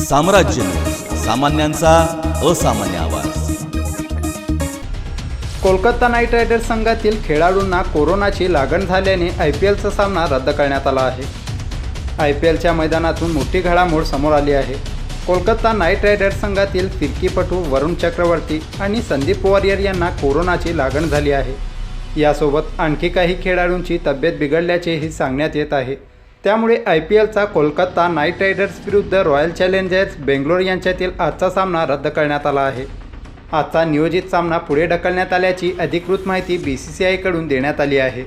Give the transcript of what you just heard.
साम्राज्य न्यूज, सामान्यांचा असामान्य आवाज। कोलकाता नाईट रायडर्स संघातील खेळाडूंना कोरोनाची लागण झाल्याने IPLचा सामना रद्द करण्यात आला आहे। IPLच्या मैदानातून मोठी घडामोड समोर आली आहे। कोलकाता नाईट रायडर्स संघातील फिरकीपटू वरुण चक्रवर्ती आणि संदीप वारियर यांना कोरोनाची लागण झाली आहे। यासोबत आणखी काही खेळाडूंची तब्येत बिघडल्याचेही सांगण्यात येत आहे। त्यामुळे IPLचा कोलकाता नाईट रायडर्स विरुद्ध रॉयल चॅलेंजर्स बेंगलोर यांच्यातील आजचा सामना रद्द करण्यात आला आहे। आजचा नियोजित सामना पुढे ढकलण्यात आल्याची अधिकृत माहिती BCCI कडून देण्यात आली आहे।